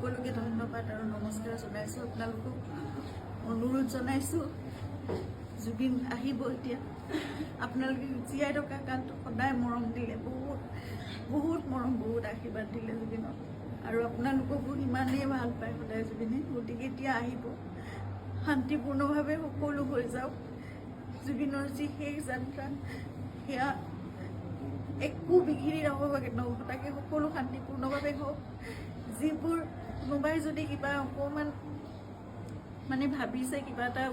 সকলোকে ধন্যবাদ আৰু নমস্কাৰ জনাইছোঁ। আপোনালোকক অনুৰোধ জনাইছোঁ, জুবিন আহিব এতিয়া। আপোনালোকে জীয়াই থকা কালটো সদায় মৰম দিলে, বহুত বহুত মৰম, বহুত আশীৰ্বাদ দিলে জুবিনক, আৰু আপোনালোককো ইমানেই ভাল পায় সদায় জুবিনে। গতিকে এতিয়া আহিব, শান্তিপূৰ্ণভাৱে সকলো হৈ যাওক। জুবিনৰ যি শেষ যাত্ৰা, সেয়া একো বিঘিনি নঘটাকে সকলো শান্তিপূৰ্ণভাৱে হওক। যিবোৰ কোনোবাই যদি কিবা অকণমান মানে ভাবিছে, কিবা এটা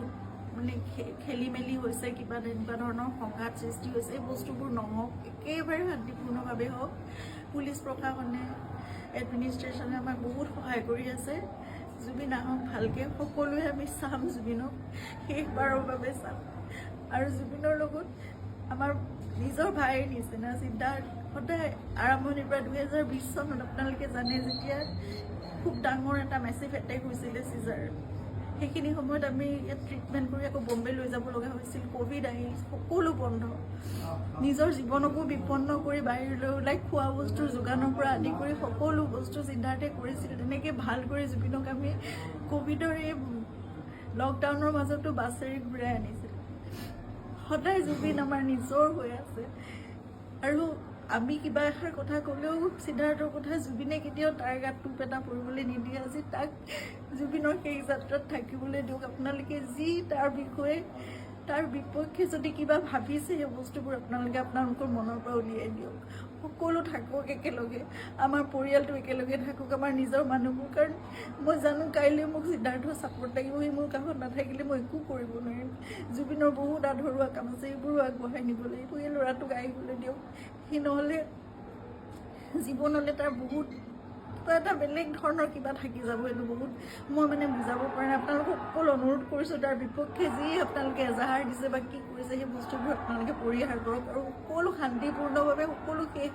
মানে খেলি মেলি হৈছে, কিবা তেনেকুৱা ধৰণৰ সংঘাত সৃষ্টি হৈছে, এই বস্তুবোৰ নহওক, একেবাৰে শান্তিপূৰ্ণভাৱে হওক। পুলিচ প্ৰশাসনে, এডমিনিষ্ট্ৰেশ্যনে আমাক বহুত সহায় কৰি আছে। জুবিন আহক ভালকৈ, সকলোৱে আমি চাম জুবিনক, শেষবাৰৰ বাবে চাম। আৰু জুবিনৰ লগত আমাৰ নিজৰ ভাইৰ নিচিনা চিন্তাৰ সদায় আৰম্ভণিৰ পৰা 2020 চনত আপোনালোকে জানে, যেতিয়া খুব ডাঙৰ এটা মেচিভ এটেক হৈছিলে চিজাৰ, সেইখিনি সময়ত আমি ইয়াত ট্ৰিটমেণ্ট কৰি আকৌ বম্বে লৈ যাব লগা হৈছিল। ক'ভিড আহিল, সকলো বন্ধ, নিজৰ জীৱনকো বিপন্ন কৰি বাহিৰলৈ ওলাই খোৱা বস্তুৰ যোগানৰ পৰা আদি কৰি সকলো বস্তু চিন্তাৰ্থে কৰিছিল। তেনেকৈ ভাল কৰি জুবিনক আমি ক'ভিডৰ এই লকডাউনৰ মাজতো বাছেৰে ঘূৰাই আনিছিল। সদায় জুবিন আমাৰ নিজৰ হৈ আছে, আৰু আমি কিবা এষাৰ কথা ক'লেও সিদ্ধাৰ্থৰ কথা জুবিনে কেতিয়াও তাৰ গাত টোপ এটা পৰিবলৈ নিদিয়ে। আজি তাক জুবিনৰ সেই যাত্ৰাত থাকিবলৈ দিয়ক। আপোনালোকে যি তাৰ বিষয়ে, তাৰ বিপক্ষে যদি কিবা ভাবিছে, সেই বস্তুবোৰ আপোনালোকে আপোনালোকৰ মনৰ পৰা উলিয়াই দিয়ক। সকলো থাকক একেলগে, আমাৰ পৰিয়ালটো একেলগে থাকক, আমাৰ নিজৰ মানুহবোৰ। কাৰণ মই জানো কাইলৈ মোক সিদ্ধাৰ্থৰ ছাপোৰ্ট লাগিব, সি মোৰ কাষত নাথাকিলে মই একো কৰিব নোৱাৰিম। জুবিনৰ বহুত আধৰুৱা কাম আছে, এইবোৰো আগবঢ়াই নিব লাগিব। এই ল'ৰাটোক আহিবলৈ দিয়ক, সি নহ'লে জীৱনলৈ তাৰ বহুত কিবা এটা বেলেগ ধৰণৰ কিবা থাকি যাব। এইটো বহুত মই মানে বুজাব পৰা নাই। আপোনালোকক সকলো অনুৰোধ কৰিছোঁ, তাৰ বিপক্ষে যি আপোনালোকে এজাহাৰ দিছে বা কি কৰিছে, সেই বস্তুবোৰ আপোনালোকে পৰিহাৰ কৰক, আৰু সকলো শান্তিপূৰ্ণভাৱে সকলো শেষ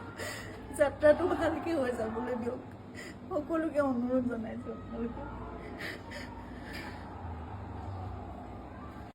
যাত্ৰাটো ভালকৈ হৈ যাবলৈ দিয়ক। সকলোকে অনুৰোধ জনাইছোঁ আপোনালোকে।